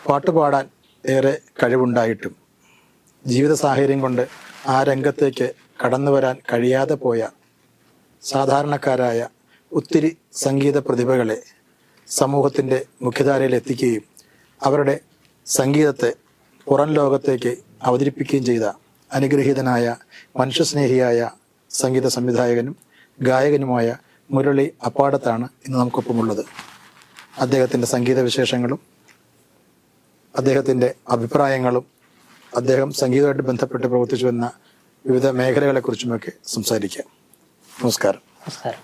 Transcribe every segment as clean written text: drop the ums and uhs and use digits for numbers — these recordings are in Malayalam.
പാട്ടുപാടാൻ ഏറെ കഴിവുണ്ടായിട്ടും ജീവിത സാഹചര്യം കൊണ്ട് ആ രംഗത്തേക്ക് കടന്നു വരാൻ കഴിയാതെ പോയ സാധാരണക്കാരായ ഒത്തിരി സംഗീത പ്രതിഭകളെ സമൂഹത്തിൻ്റെ മുഖ്യധാരയിൽ എത്തിക്കുകയും അവരുടെ സംഗീതത്തെ പുറം ലോകത്തേക്ക് അവതരിപ്പിക്കുകയും ചെയ്ത അനുഗ്രഹീതനായ മനുഷ്യസ്നേഹിയായ സംഗീത സംവിധായകനും ഗായകനുമായ മുരളി അപ്പാടത്താണ് ഇന്ന് നമുക്കൊപ്പമുള്ളത്. അദ്ദേഹത്തിൻ്റെ സംഗീത വിശേഷങ്ങളും അദ്ദേഹത്തിൻ്റെ അഭിപ്രായങ്ങളും അദ്ദേഹം സംഗീതവുമായിട്ട് ബന്ധപ്പെട്ട് പ്രവർത്തിച്ചു വന്ന വിവിധ മേഖലകളെക്കുറിച്ചുമൊക്കെ സംസാരിക്കാം. നമസ്കാരം. നമസ്കാരം.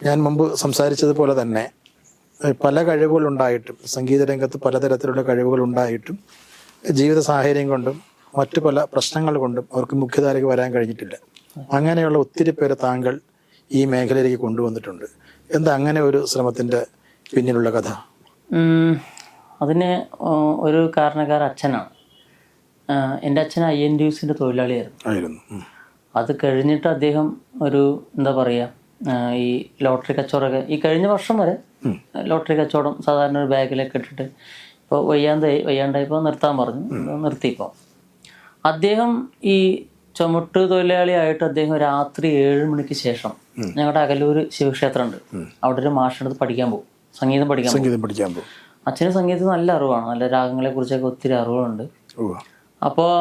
ഞാൻ മുമ്പ് സംസാരിച്ചതുപോലെ തന്നെ പല കഴിവുകളുണ്ടായിട്ടും സംഗീത രംഗത്ത് പലതരത്തിലുള്ള കഴിവുകളുണ്ടായിട്ടും ജീവിത സാഹചര്യം കൊണ്ടും മറ്റു പല പ്രശ്നങ്ങൾ കൊണ്ടും അവർക്ക് മുഖ്യധാരയ്ക്ക് വരാൻ കഴിഞ്ഞിട്ടില്ല. അങ്ങനെയുള്ള ഒത്തിരി പേര് താങ്കൾ ഈ മേഖലയിലേക്ക് കൊണ്ടുവന്നിട്ടുണ്ട്. എന്താ അങ്ങനെ ഒരു ശ്രമത്തിൻ്റെ പിന്നിലുള്ള കഥ? അതിന് ഒരു കാരണക്കാരൻ അച്ഛനാണ്. എൻ്റെ അച്ഛൻ INTUസിൻ്റെ തൊഴിലാളിയായിരുന്നു. അത് കഴിഞ്ഞിട്ട് അദ്ദേഹം ഒരു എന്താ പറയുക, ഈ ലോട്ടറി കച്ചവടമൊക്കെ ഈ കഴിഞ്ഞ വർഷം വരെ ലോട്ടറി കച്ചവടം സാധാരണ ഒരു ബാഗിലൊക്കെ ഇട്ടിട്ട് ഇപ്പോൾ വയ്യാണ്ടായപ്പോൾ നിർത്താൻ പറഞ്ഞു, നിർത്തിയപ്പോൾ അദ്ദേഹം ഈ ചുമട്ട് തൊഴിലാളിയായിട്ട് അദ്ദേഹം രാത്രി 7 മണിക്ക് ശേഷം ഞങ്ങളുടെ അകലൂർ ശിവക്ഷേത്രമുണ്ട്, അവിടെ ഒരു മാഷിനടുത്ത് പഠിക്കാൻ പോകും, സംഗീതം പഠിക്കാൻ പോകും. അച്ഛന് സംഗീതത്തിൽ നല്ല അറിവാണ്, നല്ല രാഗങ്ങളെ കുറിച്ചൊക്കെ ഒത്തിരി അറിവുകളുണ്ട്. അപ്പോൾ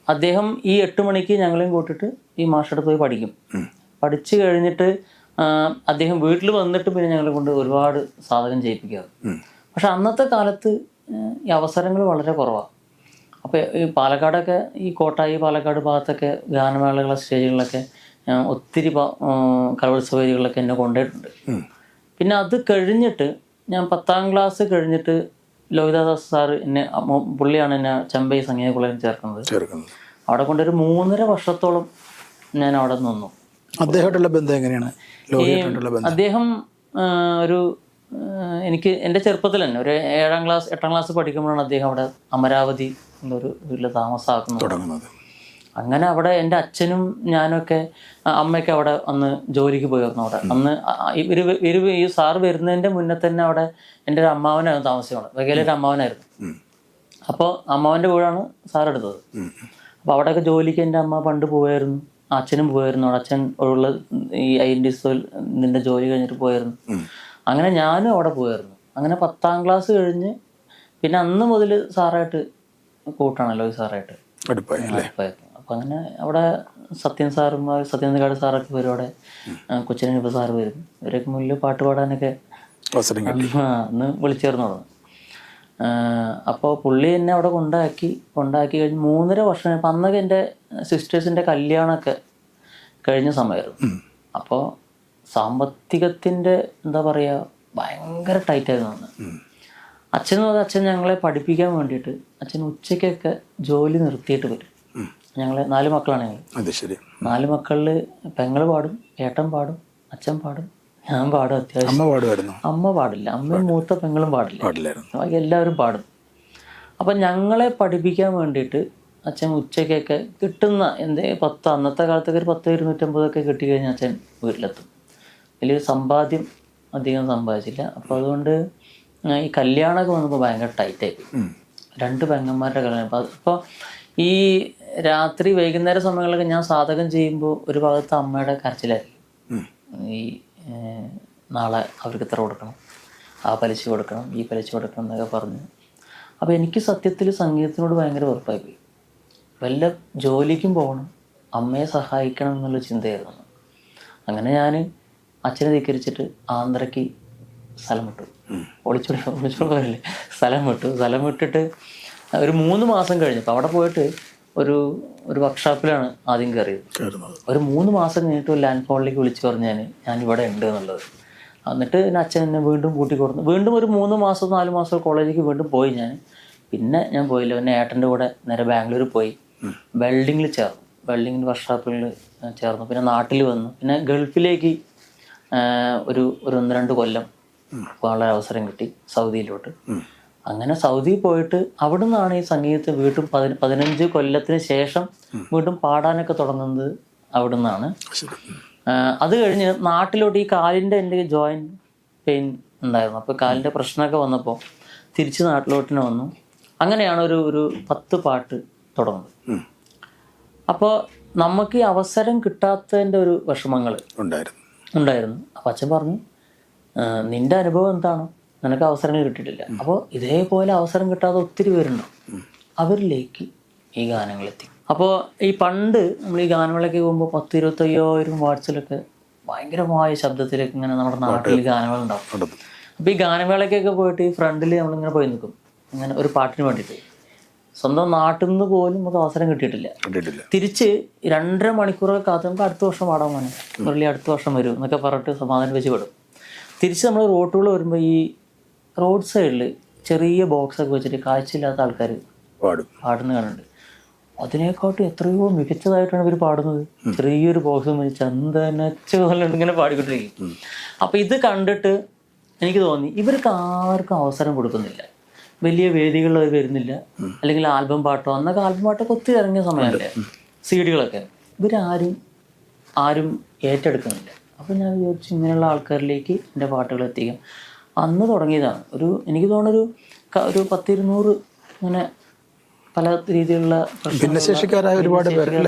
അദ്ദേഹം ഈ 8 മണിക്ക് ഞങ്ങളെയും കൂട്ടിയിട്ട് ഈ മാഷടുത്ത് പോയി പഠിക്കും. പഠിച്ചു കഴിഞ്ഞിട്ട് അദ്ദേഹം വീട്ടിൽ വന്നിട്ട് പിന്നെ ഞങ്ങളെ കൊണ്ട് ഒരുപാട് സാധകം ചെയ്യിപ്പിക്കാറ്. പക്ഷെ അന്നത്തെ കാലത്ത് ഈ അവസരങ്ങൾ വളരെ കുറവാണ്. അപ്പോൾ ഈ പാലക്കാടൊക്കെ ഈ കോട്ടായി പാലക്കാട് ഭാഗത്തൊക്കെ ഗാനമേളകളെ സ്റ്റേജുകളിലൊക്കെ ഒത്തിരി കലോത്സവ വേദികളിലൊക്കെ എന്നെ കൊണ്ടുപോയിട്ടുണ്ട്. പിന്നെ അത് കഴിഞ്ഞിട്ട് ഞാൻ 10ാം ക്ലാസ് കഴിഞ്ഞിട്ട് ലോഹിതദാസ് സാറ് പുള്ളിയാണ് എന്നെ ചെമ്പൈ സംഗീത കോളേജിൽ ചേർക്കുന്നത്. അവിടെ കൊണ്ടൊരു 3.5 വർഷത്തോളം ഞാൻ അവിടെ നിന്നു. അദ്ദേഹമായിട്ടുള്ള ബന്ധം എങ്ങനെയാണ്? അദ്ദേഹം ഒരു എനിക്ക് എൻ്റെ ചെറുപ്പത്തിൽ തന്നെ ഒരു 8ാം ക്ലാസ് പഠിക്കുമ്പോഴാണ് അദ്ദേഹം അവിടെ അമരാവതി എന്നൊരു വീട്ടിൽ താമസമാക്കുന്നത്. അങ്ങനെ അവിടെ എൻ്റെ അച്ഛനും ഞാനൊക്കെ അമ്മയൊക്കെ അവിടെ അന്ന് ജോലിക്ക് പോയിരുന്നു. അവിടെ അന്ന് ഈ സാറ് വരുന്നതിൻ്റെ മുന്നേ തന്നെ അവിടെ എൻ്റെ ഒരു അമ്മാവനായിരുന്നു താമസിക്കുന്നത്, വകയിലൊരു അമ്മാവനായിരുന്നു. അപ്പോൾ അമ്മാവൻ്റെ വീടാണ് സാർ എടുത്തത്. അപ്പോൾ അവിടെയൊക്കെ ജോലിക്ക് എൻ്റെ അമ്മ പണ്ട് പോയായിരുന്നു, അച്ഛനും പോയായിരുന്നു. അവിടെ അച്ഛൻ ഉള്ള ഈ INTUസിൻ്റെ ജോലി കഴിഞ്ഞിട്ട് പോയായിരുന്നു. അങ്ങനെ ഞാനും അവിടെ പോയായിരുന്നു. അങ്ങനെ 10ാം ക്ലാസ് കഴിഞ്ഞ് പിന്നെ അന്ന് മുതൽ സാറായിട്ട് കൂട്ടാണല്ലോ, ഈ സാറായിട്ട് അടുപ്പായിരുന്നു. അപ്പം അങ്ങനെ അവിടെ സത്യനന്ദകാട് സാറൊക്കെ വരും, അവിടെ കൊച്ചിനിപ്പ സാറ് വരും. ഇവരൊക്കെ മുന്നിൽ പാട്ട് പാടാനൊക്കെ അന്ന് വിളിച്ചേർന്നു തുടങ്ങി. അപ്പോൾ പുള്ളി എന്നെ അവിടെ കൊണ്ടാക്കി കഴിഞ്ഞ് 3.5 വർഷം കഴിഞ്ഞപ്പോൾ അന്നൊക്കെ എൻ്റെ സിസ്റ്റേഴ്സിൻ്റെ കല്യാണമൊക്കെ കഴിഞ്ഞ സമയമായിരുന്നു. അപ്പോൾ സാമ്പത്തികത്തിൻ്റെ എന്താ പറയുക ഭയങ്കര ടൈറ്റായിരുന്നു അന്ന്. അച്ഛൻ ഞങ്ങളെ പഠിപ്പിക്കാൻ വേണ്ടിയിട്ട് അച്ഛൻ ഉച്ചയ്ക്കൊക്കെ ജോലി നിർത്തിയിട്ട് വരും. ഞങ്ങൾ 4 മക്കളാണ് ഞങ്ങൾ. 4 മക്കളിൽ പെങ്ങൾ പാടും, ഏട്ടൻ പാടും, അച്ഛൻ പാടും, ഞാൻ പാടും. അത്യാവശ്യം അമ്മ പാടില്ല, അമ്മയും മൂത്ത പെങ്ങളും പാടില്ല, എല്ലാവരും പാടും. അപ്പം ഞങ്ങളെ പഠിപ്പിക്കാൻ വേണ്ടിയിട്ട് അച്ഛൻ ഉച്ചയ്ക്കൊക്കെ കിട്ടുന്ന അന്നത്തെ കാലത്തൊക്കെ ഒരു 10-250 കിട്ടിക്കഴിഞ്ഞാൽ അച്ഛൻ വീട്ടിലെത്തും. വലിയൊരു സമ്പാദ്യം അധികം സമ്പാദിച്ചില്ല. അപ്പോൾ അതുകൊണ്ട് ഈ കല്യാണമൊക്കെ വന്നപ്പോൾ ഭയങ്കര ടൈറ്റായി. 2 പെങ്ങന്മാരുടെ കല്യാണം. അപ്പോൾ ഈ രാത്രി വൈകുന്നേര സമയങ്ങളിലൊക്കെ ഞാൻ സാധകം ചെയ്യുമ്പോൾ ഒരു ഭാഗത്ത് അമ്മയുടെ കരച്ചിലായിരിക്കും. ഈ നാളെ അവർക്ക് ഇത്ര കൊടുക്കണം, ആ പലിശ കൊടുക്കണം, ഈ പലിശ കൊടുക്കണം എന്നൊക്കെ പറഞ്ഞ്. അപ്പോൾ എനിക്ക് സത്യത്തിൽ സംഗീതത്തിനോട് ഭയങ്കര വെറുപ്പായിപ്പോയി. വല്ല ജോലിക്കും പോകണം, അമ്മയെ സഹായിക്കണം എന്നുള്ള ചിന്തയായിരുന്നു. അങ്ങനെ ഞാൻ അച്ഛനെ ധിക്കരിച്ചിട്ട് ആന്ധ്രയ്ക്ക് സ്ഥലം വിട്ടു. ഒളിച്ചോടില്ലേ സ്ഥലം വിട്ടിട്ട് ഒരു 3 മാസം കഴിഞ്ഞപ്പോൾ അവിടെ പോയിട്ട് ഒരു വർക്ക്ഷോപ്പിലാണ് ആദ്യം കയറിയത്. ഒരു 3 മാസം കഴിഞ്ഞിട്ട് ഒരു ലാൻഡ് ഫോണിലേക്ക് വിളിച്ച് പറഞ്ഞ് ഞാൻ ഇവിടെ ഉണ്ട് എന്നുള്ളത്. എന്നിട്ട് അച്ഛൻ എന്നെ വീണ്ടും കൂട്ടിക്കൊടുത്തു. വീണ്ടും ഒരു 3 മാസം 4 മാസം കോളേജിലേക്ക് വീണ്ടും പോയി ഞാൻ. പിന്നെ ഞാൻ പോയില്ല. പിന്നെ ഏട്ടൻ്റെ കൂടെ നേരെ ബാംഗ്ലൂർ പോയി വെൽഡിങ്ങിൽ ചേർന്നു. വെൽഡിങ്ങിൻ്റെ വർക്ക്ഷോപ്പിൽ ചേർന്നു. പിന്നെ നാട്ടിൽ വന്നു. പിന്നെ ഗൾഫിലേക്ക് ഒരു 1-2 കൊല്ലം പോകാനുള്ള അവസരം കിട്ടി, സൗദിയിലോട്ട്. അങ്ങനെ സൗദിയിൽ പോയിട്ട് അവിടെ നിന്നാണ് ഈ സംഗീതത്തെ വീണ്ടും 15 കൊല്ലത്തിന് ശേഷം വീണ്ടും പാടാനൊക്കെ തുടങ്ങുന്നത് അവിടെ നിന്നാണ്. അത് കഴിഞ്ഞ് നാട്ടിലോട്ട് ഈ കാലിൻ്റെ എൻ്റെ ജോയിൻറ്റ് പെയിൻ ഉണ്ടായിരുന്നു. അപ്പോൾ കാലിൻ്റെ പ്രശ്നമൊക്കെ വന്നപ്പോൾ തിരിച്ച് നാട്ടിലോട്ടിന് വന്നു. അങ്ങനെയാണ് ഒരു 10 പാട്ട് തുടങ്ങുന്നത്. അപ്പോൾ നമുക്ക് ഈ അവസരം കിട്ടാത്തതിൻ്റെ ഒരു വിഷമങ്ങൾ ഉണ്ടായിരുന്നു. അപ്പം അച്ഛൻ പറഞ്ഞു, നിൻ്റെ അനുഭവം എന്താണ്, നിനക്ക് അവസരങ്ങൾ കിട്ടിയിട്ടില്ല. അപ്പോൾ ഇതേപോലെ അവസരം കിട്ടാതെ ഒത്തിരി പേരുണ്ടാവും, അവരിലേക്ക് ഈ ഗാനങ്ങളെത്തി. അപ്പോൾ ഈ പണ്ട് നമ്മൾ ഈ ഗാനമേളയ്ക്ക് പോകുമ്പോൾ 10-25,000 വാട്സിലൊക്കെ ഭയങ്കരമായ ശബ്ദത്തിലേക്ക് ഇങ്ങനെ നമ്മുടെ നാട്ടിൽ ഗാനങ്ങളുണ്ടാവും. അപ്പോൾ ഈ ഗാനമേളയ്ക്കൊക്കെ പോയിട്ട് ഈ ഫ്രണ്ടിൽ നമ്മളിങ്ങനെ പോയി നിൽക്കും, ഇങ്ങനെ ഒരു പാട്ടിന് വേണ്ടിയിട്ട്. സ്വന്തം നാട്ടിൽ നിന്ന് പോലും നമുക്ക് അവസരം കിട്ടിയിട്ടില്ല. തിരിച്ച് 2.5 മണിക്കൂറൊക്കെ കാത്ത് നമുക്ക് അടുത്ത വർഷം പാടാൻ പോകാൻ മുരളി അടുത്ത വർഷം വരും എന്നൊക്കെ പറഞ്ഞിട്ട് സമാധാനം വെച്ച് വിടും. തിരിച്ച് നമ്മൾ റോട്ടുകൾ വരുമ്പോൾ ഈ റോഡ് സൈഡിൽ ചെറിയ ബോക്സൊക്കെ വെച്ചിട്ട് കാഴ്ചയില്ലാത്ത ആൾക്കാർ പാടുന്ന കാണുന്നുണ്ട്. അതിനെക്കാട്ടും എത്രയോ മികച്ചതായിട്ടാണ് ഇവർ പാടുന്നത്. ചെറിയൊരു ബോക്സും വെച്ച് ചന്ദനച്ച പോലെ ഇങ്ങനെ പാടിക്കൊണ്ടിരിക്കും. അപ്പം ഇത് കണ്ടിട്ട് എനിക്ക് തോന്നി, ഇവർക്ക് ആർക്കും അവസരം കൊടുക്കുന്നില്ല, വലിയ വേദികളിൽ അവർ വരുന്നില്ല. അല്ലെങ്കിൽ ആൽബം പാട്ടോ, അന്നൊക്കെ ആൽബം പാട്ടൊക്കെ ഒത്തിരി ഇറങ്ങിയ സമയമല്ലേ, CD-കളൊക്കെ, ആരും ഏറ്റെടുക്കുന്നില്ല. അപ്പോൾ ഞാൻ വിചാരിച്ചു ഇങ്ങനെയുള്ള ആൾക്കാരിലേക്ക് എൻ്റെ പാട്ടുകൾ എത്തിക്കാം. അന്ന് തുടങ്ങിയതാണ്. എനിക്ക് തോന്നുന്നൊരു 10-200 ഇങ്ങനെ പല രീതിയിലുള്ള ഭിന്നശേഷിക്കാരായ ഒരുപാട്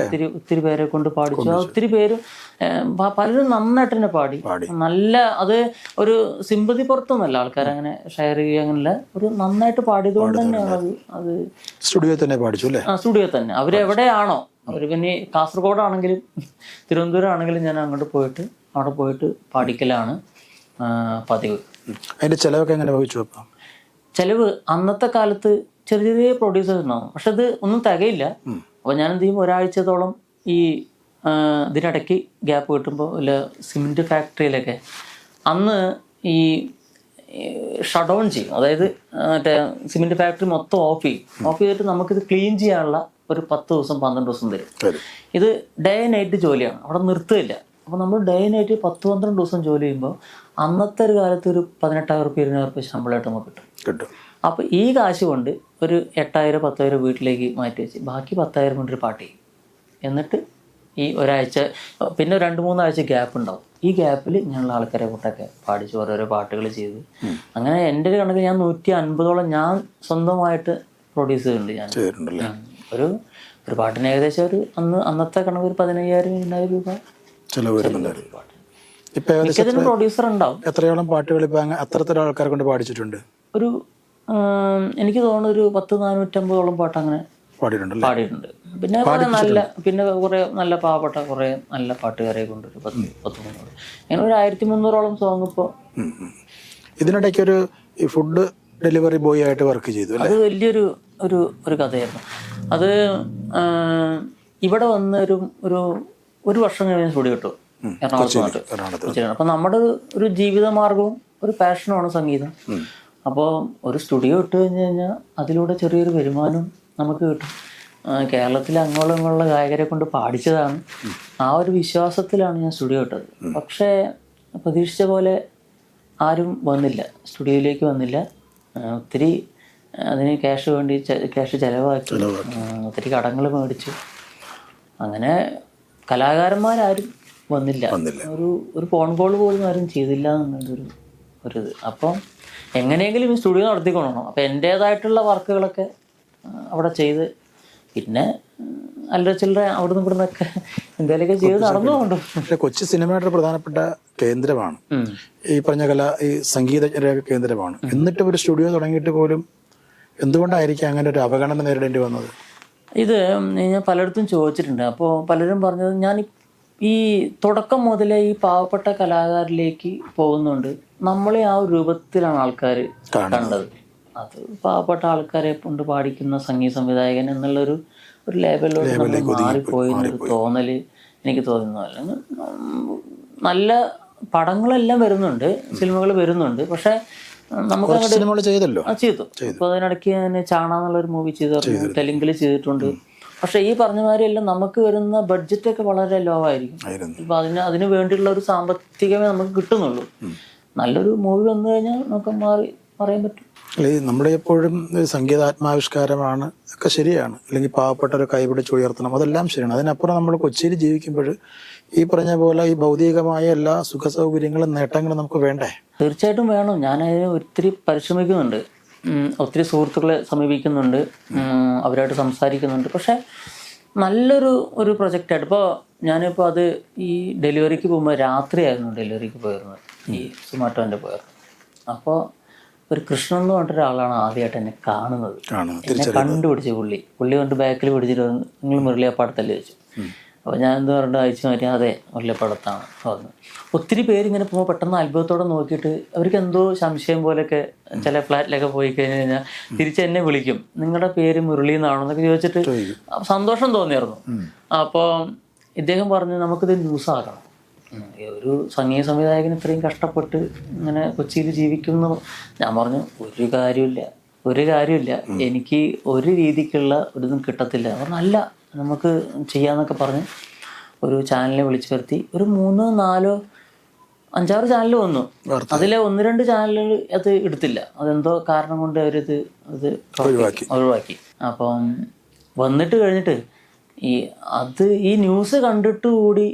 ഒത്തിരി പേരെ കൊണ്ട് പാടിച്ചു. ഒത്തിരി പേര് പലരും നന്നായിട്ട് തന്നെ പാടി. നല്ല അത് ഒരു സിമ്പതി പുറത്തൊന്നുമല്ല, ആൾക്കാരങ്ങനെ ഷെയർ ചെയ്യുക, അങ്ങനെയല്ല, ഒരു നന്നായിട്ട് പാടിയതുകൊണ്ട് തന്നെയാണ് അത് സ്റ്റുഡിയോ തന്നെ പാടിച്ചു അല്ലേ? സ്റ്റുഡിയോ തന്നെ. അവരെവിടെയാണോ, അവർ പിന്നെ കാസർഗോഡാണെങ്കിലും തിരുവനന്തപുരം ആണെങ്കിലും ഞാൻ അങ്ങോട്ട് പോയിട്ട് അവിടെ പോയിട്ട് പാടിക്കലാണ് പതിവ്. അതിന്റെ ചിലവൊക്കെ എങ്ങനെ വഹിച്ചു? അപ്പം ചിലവ് അന്നത്തെ കാലത്ത് ചെറിയ ചെറിയ പ്രൊഡ്യൂസേഴ്സ് ഉണ്ടാവും, പക്ഷെ അത് ഒന്നും തികയില്ല. അപ്പോൾ ഞാൻ എന്ത് ചെയ്യും, ഒരാഴ്ചത്തോളം ഈ ഇതിനിടയ്ക്ക് ഗ്യാപ്പ് കിട്ടുമ്പോൾ വല്ല സിമെൻറ്റ് ഫാക്ടറിയിലൊക്കെ അന്ന് ഈ ഷട്ട് ഡൗൺ ചെയ്യും. അതായത് മറ്റേ സിമെൻറ്റ് ഫാക്ടറി മൊത്തം ഓഫ് ചെയ്തിട്ട് നമുക്കിത് ക്ലീൻ ചെയ്യാനുള്ള ഒരു 10 ദിവസം 12 ദിവസം തരും. ഇത് ഡേ നൈറ്റ് ജോലിയാണ്, അവിടെ നിർത്തുകയില്ല. അപ്പോൾ നമ്മൾ ഡേ നൈറ്റ് 10-12 ദിവസം ജോലി ചെയ്യുമ്പോൾ അന്നത്തെ ഒരു കാലത്ത് ഒരു 18,000-20,000 ശമ്പളമായിട്ട് നമുക്ക് കിട്ടും. അപ്പോൾ ഈ കാശ് കൊണ്ട് ഒരു 8,000-10,000 വീട്ടിലേക്ക് മാറ്റി വെച്ച് ബാക്കി 10,000 കൊണ്ടൊരു പാട്ട് ചെയ്യും. എന്നിട്ട് ഈ ഒരാഴ്ച പിന്നെ 2-3 ആഴ്ച ഗ്യാപ്പ് ഉണ്ടാവും. ഈ ഗ്യാപ്പിൽ ഞങ്ങൾ ആൾക്കാരെ കൂട്ടൊക്കെ പാടിച്ച് ഓരോരോ പാട്ടുകൾ ചെയ്ത് അങ്ങനെ എൻ്റെ ഒരു കണക്ക് ഞാൻ 150ഓളം ഞാൻ സ്വന്തമായിട്ട് പ്രൊഡ്യൂസ് ചെയ്തിട്ടുണ്ട്. ഞാൻ ഒരു പാട്ടിന് ഏകദേശം അന്നത്തെ കണക്ക് ഒരു 15,000-20,000 രൂപ പ്രൊഡ്യൂസർ ഉണ്ടാവും. എത്രയോളം പാട്ടുകൾ ഇപ്പൊ അത്തരത്തിലുള്ള ആൾക്കാരെ കൊണ്ട് പാടിച്ചിട്ടുണ്ട്? ഒരു എനിക്ക് തോന്നുന്നു ഒരു 450ഓളം പാട്ട് അങ്ങനെ പാടിയിട്ടുണ്ട്. പിന്നെ കുറെ നല്ല പാവപ്പെട്ട കുറെ നല്ല പാട്ടുകാരെ കൊണ്ട് ഒരു 10-13 അങ്ങനെ ഒരു 1,300ഓളം സോങ് ഇപ്പോൾ. ഇതിനിടയ്ക്ക് ഈ ഫുഡ് ഡെലിവറി ബോയ് ആയിട്ട് വർക്ക് ചെയ്തു. അത് വലിയൊരു ഒരു കഥയായിരുന്നു. അത് ഇവിടെ വന്ന് ഒരു വർഷം കഴിഞ്ഞ് സ്റ്റുഡിയോ കിട്ടും എറണാകുളത്ത്. അപ്പം നമ്മുടെ ഒരു ജീവിത മാർഗവും ഒരു പാഷനുമാണ് സംഗീതം. അപ്പോൾ ഒരു സ്റ്റുഡിയോ ഇട്ട് കഴിഞ്ഞാൽ അതിലൂടെ ചെറിയൊരു വരുമാനം നമുക്ക് കിട്ടും. കേരളത്തിലെ അങ്ങോളമുള്ള ഗായകരെ കൊണ്ട് പാടിച്ചതാണ്. ആ ഒരു വിശ്വാസത്തിലാണ് ഞാൻ സ്റ്റുഡിയോ ഇട്ടത്. പക്ഷേ പ്രതീക്ഷിച്ച പോലെ ആരും വന്നില്ല, സ്റ്റുഡിയോയിലേക്ക് വന്നില്ല. ഒത്തിരി അതിന് ക്യാഷ് ചിലവാക്കി, ഒത്തിരി കടങ്ങൾ മേടിച്ചു. അങ്ങനെ കലാകാരന്മാരാരും വന്നില്ല. ഒരു ഫോൺ കോൾ പോലും ആരും ചെയ്തില്ല എന്നുള്ളൊരു ഇത്. അപ്പം എങ്ങനെയെങ്കിലും ഈ സ്റ്റുഡിയോ നടത്തിക്കൊള്ളണം. അപ്പം എൻ്റേതായിട്ടുള്ള വർക്കുകളൊക്കെ അവിടെ ചെയ്ത് പിന്നെ അല്ല ചില്ലറ അവിടുന്ന് ഇവിടുന്നൊക്കെ എന്തെങ്കിലുമൊക്കെ ചെയ്ത് നടന്നുകൊണ്ടു. കൊച്ചി സിനിമയുടെ പ്രധാനപ്പെട്ട കേന്ദ്രമാണ് ഈ പറഞ്ഞ ഈ സംഗീതജ്ഞരുടെ കേന്ദ്രമാണ്. എന്നിട്ട് ഒരു സ്റ്റുഡിയോ തുടങ്ങിയിട്ട് പോലും എന്തുകൊണ്ടായിരിക്കും അങ്ങനെ ഒരു അവഗണന നേരിടേണ്ടി വന്നത്? ഇത് ഞാൻ പലയിടത്തും ചോദിച്ചിട്ടുണ്ട്. അപ്പോൾ പലരും പറഞ്ഞത്, ഞാൻ ഈ തുടക്കം മുതലേ ഈ പാവപ്പെട്ട കലാകാരിലേക്ക് പോകുന്നുണ്ട്. നമ്മളെ ആ ഒരു രൂപത്തിലാണ് ആൾക്കാർ കണ്ടത്. അത് പാവപ്പെട്ട ആൾക്കാരെ കൊണ്ട് പാടിക്കുന്ന സംഗീത സംവിധായകൻ എന്നുള്ളൊരു ലേബലിലോട്ട് നമ്മൾ മാറിപ്പോയി എന്നൊരു തോന്നല് എനിക്ക് തോന്നുന്നു. അല്ലെങ്കിൽ നല്ല പടങ്ങളെല്ലാം വരുന്നുണ്ട്, സിനിമകൾ വരുന്നുണ്ട്, പക്ഷെ നമുക്ക് ചെയ്തു. ഇപ്പോൾ അതിനിടയ്ക്ക് ഞാൻ ചാണ എന്നുള്ളൊരു മൂവി ചെയ്തിരുന്നു, തെലുങ്കിൽ ചെയ്തിട്ടുണ്ട്. പക്ഷെ ഈ പറഞ്ഞ മാതിരിയെല്ലാം നമുക്ക് വരുന്ന ബഡ്ജറ്റൊക്കെ വളരെ ലോ ആയിരിക്കും. ഇപ്പം അതിന് വേണ്ടിയുള്ള ഒരു സാമ്പത്തികമേ നമുക്ക് കിട്ടുന്നുള്ളൂ. നല്ലൊരു മൂവി വന്നു കഴിഞ്ഞാൽ നമുക്ക് പറയാൻ പറ്റും. നമ്മുടെ എപ്പോഴും സംഗീതാത്മാവിഷ്കാരമാണ് ഒക്കെ ശരിയാണ്, അല്ലെങ്കിൽ പാവപ്പെട്ടവരെ കൈപിടിച്ച് ഉയർത്തണം, അതെല്ലാം ശരിയാണ്. അതിനപ്പുറം നമ്മൾ കൊച്ചിയിൽ ജീവിക്കുമ്പോൾ ഈ പറഞ്ഞ പോലെ ഈ ഭൗതികമായ എല്ലാ സുഖ സൗകര്യങ്ങളും നേട്ടങ്ങളും നമുക്ക് വേണ്ടേ? തീർച്ചയായിട്ടും വേണം. ഞാൻ അതിന് ഒത്തിരി പരിശ്രമിക്കുന്നുണ്ട്. ഒത്തിരി സുഹൃത്തുക്കളെ സമീപിക്കുന്നുണ്ട്, അവരായിട്ട് സംസാരിക്കുന്നുണ്ട്. പക്ഷേ ഒരു പ്രൊജക്റ്റായിട്ട് ഇപ്പോൾ ഞാനിപ്പോൾ അത് ഈ ഡെലിവറിക്ക് പോകുമ്പോൾ രാത്രിയായിരുന്നു ഡെലിവറിക്ക് പോയിരുന്നത്, ഈ സുമാറ്റോൻ്റെ പോയിരുന്നത്. അപ്പോൾ ഒരു കൃഷ്ണൻ എന്ന് പറഞ്ഞിട്ട് ഒരാളാണ് ആദ്യമായിട്ട് എന്നെ കാണുന്നത്. എന്നെ കണ്ടുപിടിച്ചു പുള്ളി കൊണ്ട് ബാക്കിൽ പിടിച്ചിട്ട് നിങ്ങൾ മുരളിയപ്പാടത്തല്ലേ ചോദിച്ചു. അപ്പോൾ ഞാൻ എന്ത് പറഞ്ഞു അയച്ചു മാറ്റി, അതെ മുരളിയപ്പാടത്താണ് വന്നത്. ഒത്തിരി പേരിങ്ങനെ പോകുമ്പോൾ പെട്ടെന്ന് അത്ഭുതത്തോടെ നോക്കിയിട്ട് അവർക്ക് എന്തോ സംശയം പോലെയൊക്കെ ചില ഫ്ലാറ്റിലൊക്കെ പോയി കഴിഞ്ഞ് കഴിഞ്ഞാൽ തിരിച്ച് എന്നെ വിളിക്കും, നിങ്ങളുടെ പേര് മുരളി എന്നാണോ എന്നൊക്കെ ചോദിച്ചിട്ട് സന്തോഷം തോന്നിയായിരുന്നു. അപ്പോൾ ഇദ്ദേഹം പറഞ്ഞു നമുക്കിത് ന്യൂസാക്കണം, ഒരു സംഗീത സംവിധായകൻ ഇത്രയും കഷ്ടപ്പെട്ട് ഇങ്ങനെ കൊച്ചിയിൽ ജീവിക്കുന്നു. ഞാൻ പറഞ്ഞു ഒരു കാര്യമില്ല, എനിക്ക് ഒരു രീതിക്കുള്ള ഒരിതും കിട്ടത്തില്ല. പറഞ്ഞു അല്ല നമുക്ക് ചെയ്യാന്നൊക്കെ പറഞ്ഞ് ഒരു ചാനലിനെ വിളിച്ചു വരുത്തി. ഒരു 3, 4, 5, 6 ചാനൽ വന്നു. അതിലെ 1, 2 ചാനലുകൾ അത് എടുത്തില്ല. അതെന്തോ കാരണം കൊണ്ട് അവരത് ഒഴിവാക്കി. അപ്പം വന്നിട്ട് കഴിഞ്ഞിട്ട് ഈ ന്യൂസ് കണ്ടിട്ട് കൂടി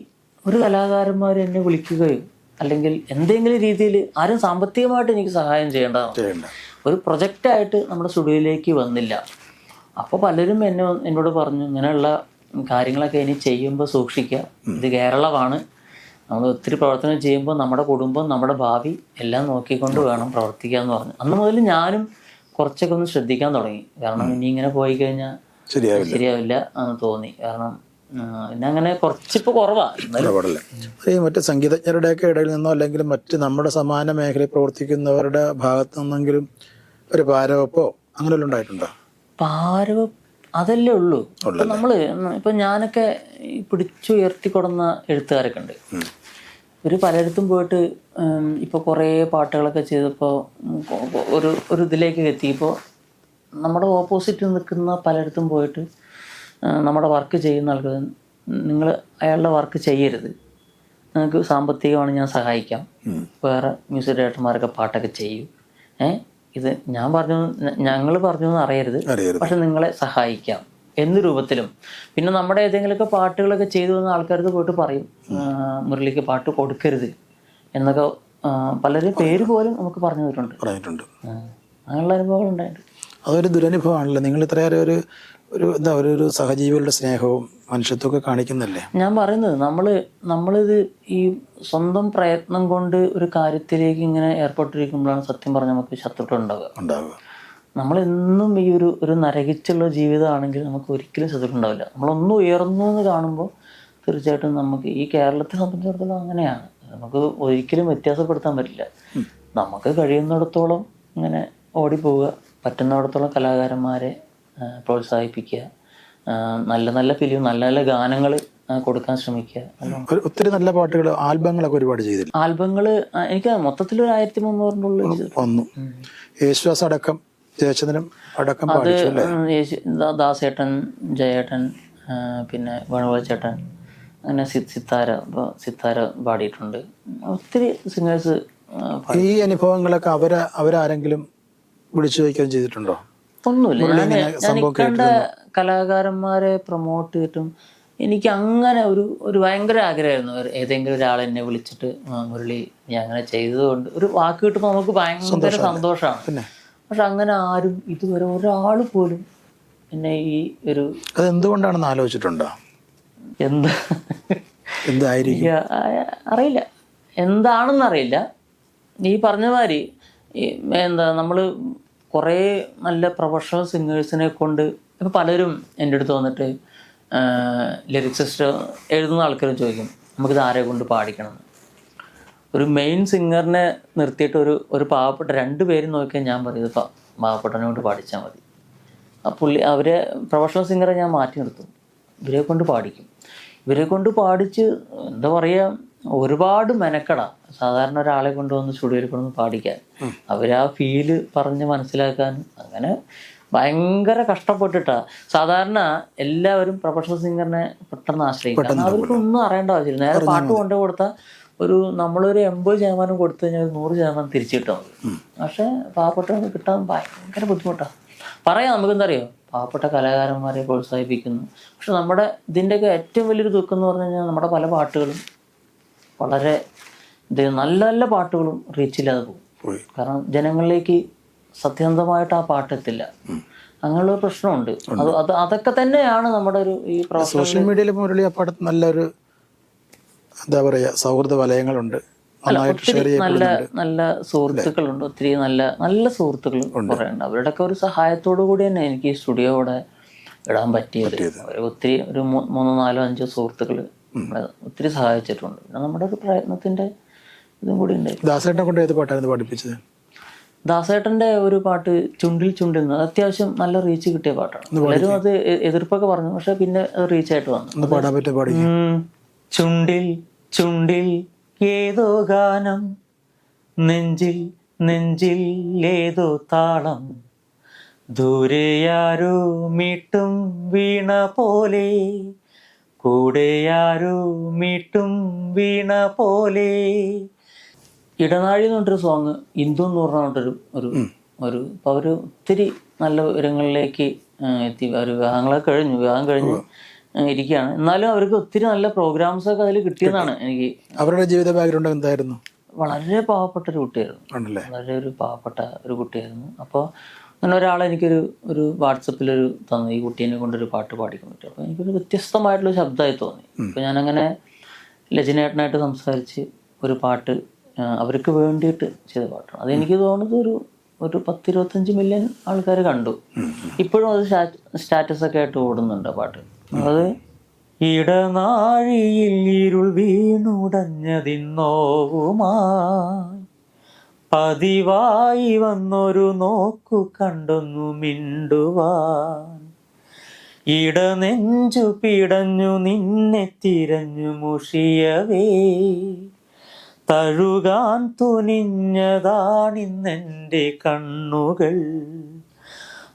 ഒരു കലാകാരന്മാർ എന്നെ വിളിക്കുകയോ അല്ലെങ്കിൽ എന്തെങ്കിലും രീതിയിൽ ആരും സാമ്പത്തികമായിട്ട് എനിക്ക് സഹായം ചെയ്യേണ്ടതാണ്, ഒരു പ്രൊജക്റ്റായിട്ട് നമ്മുടെ സ്റ്റുഡിയോയിലേക്ക് വന്നില്ല. അപ്പോൾ പലരും എന്നോട് പറഞ്ഞു ഇങ്ങനെയുള്ള കാര്യങ്ങളൊക്കെ ഇനി ചെയ്യുമ്പോൾ സൂക്ഷിക്കുക, ഇത് കേരളമാണ്, നമ്മൾ ഒത്തിരി പ്രവർത്തനം ചെയ്യുമ്പോൾ നമ്മുടെ കുടുംബം നമ്മുടെ ഭാവി എല്ലാം നോക്കിക്കൊണ്ട് വേണം പ്രവർത്തിക്കുക എന്ന് പറഞ്ഞു. അന്ന് മുതൽ ഞാനും കുറച്ചൊക്കെ ഒന്ന് ശ്രദ്ധിക്കാൻ തുടങ്ങി. കാരണം ഇനി ഇങ്ങനെ പോയി കഴിഞ്ഞാൽ ശരിയാവില്ല എന്ന് തോന്നി. കാരണം പിന്നെ അങ്ങനെ കുറച്ചിപ്പോൾ കുറവാണ്. ഈ മറ്റ് സംഗീതജ്ഞരുടെയൊക്കെ ഇടയിൽ നിന്നോ അല്ലെങ്കിൽ മറ്റ് നമ്മുടെ സമാന മേഖലയിൽ പ്രവർത്തിക്കുന്നവരുടെ ഭാഗത്തു നിന്നെങ്കിലും ഒരു പാരവപ്പോ അങ്ങനെ ഉണ്ടായിട്ടുണ്ടോ? പാരവ അതല്ലേ ഉള്ളൂ. ഇപ്പം ഇപ്പം ഞാനൊക്കെ പിടിച്ചുയർത്തിക്കൊടുന്ന എഴുത്തുകാരൊക്കെ ഉണ്ട്. ഇവർ പലയിടത്തും പോയിട്ട് ഇപ്പോൾ കുറേ പാട്ടുകളൊക്കെ ചെയ്തപ്പോൾ ഒരു ഇതിലേക്ക് എത്തിയപ്പോൾ നമ്മുടെ ഓപ്പോസിറ്റ് നിൽക്കുന്ന പലയിടത്തും പോയിട്ട് നമ്മുടെ വർക്ക് ചെയ്യുന്ന ആൾക്കാർ നിങ്ങൾ അയാളുടെ വർക്ക് ചെയ്യരുത്, നിങ്ങൾക്ക് സാമ്പത്തികമാണ് ഞാൻ സഹായിക്കാം, വേറെ മ്യൂസിക് ഡയറക്ടർമാരൊക്കെ പാട്ടൊക്കെ ചെയ്യും, ഇത് ഞങ്ങൾ പറഞ്ഞു എന്ന് അറിയരുത്, പക്ഷെ നിങ്ങളെ സഹായിക്കാം എന്ന രൂപത്തിലും. പിന്നെ നമ്മുടെ ഏതെങ്കിലുമൊക്കെ പാട്ടുകളൊക്കെ ചെയ്തു വന്ന ആൾക്കാർക്ക് പോയിട്ട് പറയും മുരളിക്ക് പാട്ട് കൊടുക്കരുത് എന്നൊക്കെ പലരും പേര് പോലും നമുക്ക് പറഞ്ഞിട്ടുണ്ട്. അങ്ങനെയുള്ള അനുഭവങ്ങൾ ഉണ്ടായിട്ടുണ്ട്. അതൊരു ദുരനുഭവമാണല്ലോ. നിങ്ങൾ ഇത്രയേറെ ഒരു സഹജീവികളുടെ സ്നേഹവും മനുഷ്യത്വമൊക്കെ കാണിക്കുന്നല്ലേ. ഞാൻ പറയുന്നത് നമ്മളിത് ഈ സ്വന്തം പ്രയത്നം കൊണ്ട് ഒരു കാര്യത്തിലേക്ക് ഇങ്ങനെ ഏർപ്പെട്ടിരിക്കുമ്പോഴാണ് സത്യം പറഞ്ഞാൽ നമുക്ക് ശത്രുക്കൾ ഉണ്ടാവുക. നമ്മളെന്നും ഈ ഒരു നരകിച്ചുള്ള ജീവിതമാണെങ്കിൽ നമുക്ക് ഒരിക്കലും ശത്രുക്കൾ ഉണ്ടാവില്ല. നമ്മളൊന്നും ഉയർന്നു എന്ന് കാണുമ്പോൾ തീർച്ചയായിട്ടും നമുക്ക് ഈ കേരളത്തെ സംബന്ധിച്ചിടത്തോളം അങ്ങനെയാണ്. നമുക്ക് ഒരിക്കലും വ്യത്യാസപ്പെടുത്താൻ പറ്റില്ല. നമുക്ക് കഴിയുന്നിടത്തോളം ഇങ്ങനെ ഓടിപ്പോവുക, പറ്റുന്നിടത്തോളം കലാകാരന്മാരെ പ്രോത്സാഹിപ്പിക്കുക, നല്ല നല്ല ഫിലിം നല്ല നല്ല ഗാനങ്ങൾ കൊടുക്കാൻ ശ്രമിക്കുക. ഒത്തിരി നല്ല പാട്ടുകൾ ആൽബങ്ങളൊക്കെ ഒരുപാട് ചെയ്തില്ല. ആൽബങ്ങൾ എനിക്ക് മൊത്തത്തിൽ ഒരു 1300 വന്നു. യേശുദാസ് അടക്കം ജയചന്ദ്രൻ അടക്കം അത് ദാസേട്ടൻ, ജയേട്ടൻ, പിന്നെ വേണുഗോപാൽ അങ്ങനെ സിത്താര പാടിയിട്ടുണ്ട്. ഒത്തിരി സിംഗേഴ്സ്. ഈ അനുഭവങ്ങളൊക്കെ അവരാരെങ്കിലും വിളിച്ചു ചോദിക്കാൻ ചെയ്തിട്ടുണ്ടോ? ഒന്നുമില്ല. ഞാൻ കണ്ട കലാകാരന്മാരെ പ്രൊമോട്ട് ചെയ്തിട്ടും എനിക്ക് അങ്ങനെ ഒരു ഭയങ്കര ആഗ്രഹമായിരുന്നു ഏതെങ്കിലും ഒരാൾ എന്നെ വിളിച്ചിട്ട് മുരളി നീ അങ്ങനെ ചെയ്തതുകൊണ്ട് ഒരു വാക്ക് കിട്ടുമ്പോൾ നമുക്ക് ഭയങ്കര സന്തോഷമാണ്. പക്ഷെ അങ്ങനെ ആരും ഇതുവരെ ഒരാൾ പോലും എന്നെ ഈ അതെന്തുകൊണ്ടാണെന്ന് ആലോചിച്ചിട്ടുണ്ടോ? അറിയില്ല, എന്താണെന്നറിയില്ല. ഈ പറഞ്ഞ മാതിരി നമ്മൾ കുറേ നല്ല പ്രൊഫഷണൽ സിംഗേഴ്സിനെ കൊണ്ട് ഇപ്പം പലരും എൻ്റെ അടുത്ത് വന്നിട്ട് ലിറിക്സിസ്റ്റ് എഴുതുന്ന ആൾക്കാരും ചോദിക്കും നമുക്കിത് ആരെ കൊണ്ട് പാടിക്കണം. ഒരു മെയിൻ സിംഗറിനെ നിർത്തിയിട്ട് ഒരു പാവപ്പെട്ട 2 പേരും നോക്കിയാൽ ഞാൻ പറയുന്നത് പാവപ്പെട്ടവനെ കൊണ്ട് പാടിച്ചാൽ മതി. അവരെ പ്രൊഫഷണൽ സിംഗറെ ഞാൻ മാറ്റി നിർത്തും, ഇവരെ കൊണ്ട് പാടിക്കും. ഇവരെ കൊണ്ട് പാടിച്ച് എന്താ പറയുക, ഒരുപാട് മെനക്കെടാ സാധാരണ ഒരാളെ കൊണ്ടുവന്ന് സ്റ്റുഡിയോയിൽ കൊണ്ടുവന്ന് പാടിക്കാൻ. അവരാ ഫീല് പറഞ്ഞ് മനസ്സിലാക്കാനും അങ്ങനെ ഭയങ്കര കഷ്ടപ്പെട്ടിട്ടാ. സാധാരണ എല്ലാവരും പ്രൊഫഷണൽ സിംഗറിനെ പെട്ടെന്ന് ആശ്രയിക്കും, കാരണം അവർക്കൊന്നും അറിയേണ്ട ആവശ്യമില്ല. നേരെ പാട്ട് കൊണ്ടു കൊടുത്താൽ നമ്മളൊരു 80% കൊടുത്തു കഴിഞ്ഞാൽ 100% തിരിച്ചു കിട്ടാൻ മതി. പക്ഷെ പാവപ്പെട്ടവർക്ക് കിട്ടാൻ ഭയങ്കര ബുദ്ധിമുട്ടാണ്. പറയാം നമുക്കെന്താ അറിയോ, പാവപ്പെട്ട കലാകാരന്മാരെ പ്രോത്സാഹിപ്പിക്കുന്നു. പക്ഷെ നമ്മുടെ ഇതിൻ്റെയൊക്കെ ഏറ്റവും വലിയൊരു ദുഃഖം എന്ന് പറഞ്ഞു കഴിഞ്ഞാൽ നമ്മുടെ പല പാട്ടുകളും വളരെ നല്ല നല്ല പാട്ടുകളും റീച്ചില്ലാതെ പോകും. കാരണം ജനങ്ങളിലേക്ക് സത്യസന്ധമായിട്ട് ആ പാട്ടെത്തില്ല. അങ്ങനെയുള്ള പ്രശ്നമുണ്ട്. അതൊക്കെ തന്നെയാണ് നമ്മുടെ ഒരു ഈ സോഷ്യൽ മീഡിയയിൽ മുരളി ആ പാടത്ത് നല്ലൊരു എന്താ പറയുക സൗഹൃദ വലയങ്ങളുണ്ട്. ഒത്തിരി നല്ല സുഹൃത്തുക്കളുണ്ട്. ഒത്തിരി നല്ല സുഹൃത്തുക്കൾ കുറേ ഉണ്ട്. അവരുടെയൊക്കെ ഒരു സഹായത്തോടു കൂടി തന്നെ എനിക്ക് ഈ സ്റ്റുഡിയോ ഇവിടെ ഇടാൻ പറ്റിയത്. ഒത്തിരി ഒരു 3, 4, 5 സുഹൃത്തുക്കൾ ഒത്തിരി സഹായിച്ചിട്ടുണ്ട്. പിന്നെ നമ്മുടെ ഒരു പ്രയത്നത്തിന്റെ ഇതും കൂടി ഉണ്ട്. ദാസേട്ടനെ കൊണ്ട് ഏത് പാട്ടായിരുന്നു പഠിപ്പിച്ചത്? ദാസേട്ടന്റെ ഒരു പാട്ട് ചുണ്ടിൽ ചുണ്ടിൽ നിന്ന് അത്യാവശ്യം നല്ല റീച്ച് കിട്ടിയ പാട്ടാണ്. പലരും അത് എതിർപ്പൊക്കെ പറഞ്ഞു, പക്ഷെ പിന്നെ അത് റീച്ചായിട്ട് വന്നു. പാടാൻ പറ്റിയ പാടി. ചുണ്ടിൽ ചുണ്ടിൽ ഏതോ ഗാനം, നെഞ്ചിൽ നെഞ്ചിൽ ഏതോ താളം, ദൂരെയാരോ മീട്ടും വീണ പോലെ, കൂടെയാരോ മീട്ടും വീണ പോലെ. ഇടനാഴി എന്ന് പറഞ്ഞൊരു സോങ് ഇന്ദു എന്ന് പറഞ്ഞിട്ടൊരു അപ്പോൾ അവർ ഒത്തിരി നല്ല ഉയരങ്ങളിലേക്ക് എത്തി. അവർ വിവാഹം കഴിഞ്ഞ് ഇരിക്കുകയാണ്. എന്നാലും അവർക്ക് ഒത്തിരി നല്ല പ്രോഗ്രാംസ് ഒക്കെ അതിൽ കിട്ടിയതാണ്. എനിക്ക് അവരുടെ ജീവിത ബാക്ക്ഗ്രൗണ്ട് എന്തായിരുന്നു? വളരെ പാവപ്പെട്ട ഒരു കുട്ടിയായിരുന്നു. വളരെ ഒരു പാവപ്പെട്ട ഒരു കുട്ടിയായിരുന്നു. അപ്പോൾ അങ്ങനെ ഒരാളെ എനിക്കൊരു വാട്സപ്പിലൊരു തന്നു, ഈ കുട്ടീനെ കൊണ്ടൊരു പാട്ട് പാടിക്കാൻ പറ്റും. അപ്പോൾ എനിക്കൊരു വ്യത്യസ്തമായിട്ടുള്ള ശബ്ദമായി തോന്നി. അപ്പോൾ ഞാനങ്ങനെ ലജിനേട്ടനായിട്ട് സംസാരിച്ച് ഒരു പാട്ട് അവർക്ക് വേണ്ടിയിട്ട് ചെയ്ത പാട്ടാണ്. അതെനിക്ക് തോന്നുന്നത് ഒരു 10-25 മില്യൺ ആൾക്കാർ കണ്ടു. ഇപ്പോഴും അത് സ്റ്റാറ്റസ് ഒക്കെ ആയിട്ട് ഓടുന്നുണ്ട് ആ പാട്ട്. അത് ഇടനാഴിയിൽ ഇരുൾ വീണുടഞ്ഞതിന്നോവുമായി പതിവായി വന്നൊരു നോക്കു കണ്ടൊന്നു മിണ്ടുവാൻ, ഇടനെഞ്ചു പിടഞ്ഞു നിന്നെ തിരഞ്ഞു മുഷിയവേ, തഴുകാൻ തുനിഞ്ഞതാണിന്നെൻ്റെ കണ്ണുകൾ,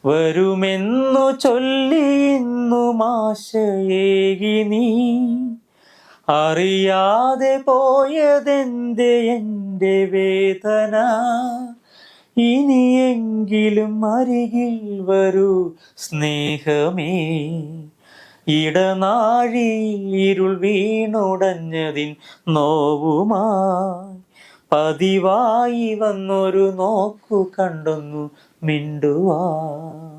വരുമെന്നു ചൊല്ലി ഇന്നും ആശയേകി നീ, അറിയാതെ പോയതെന്റെ എൻ്റെ വേദന, ഇനിയെങ്കിലും അരികിൽ വരൂ സ്നേഹമേ, ഇടനാഴിയിൽ ഇരുൾ വീണുടഞ്ഞതിൻ നോവുമായി പതിവായി വന്നൊരു നോക്കു കണ്ടൊന്നു മിണ്ടുവാൻ.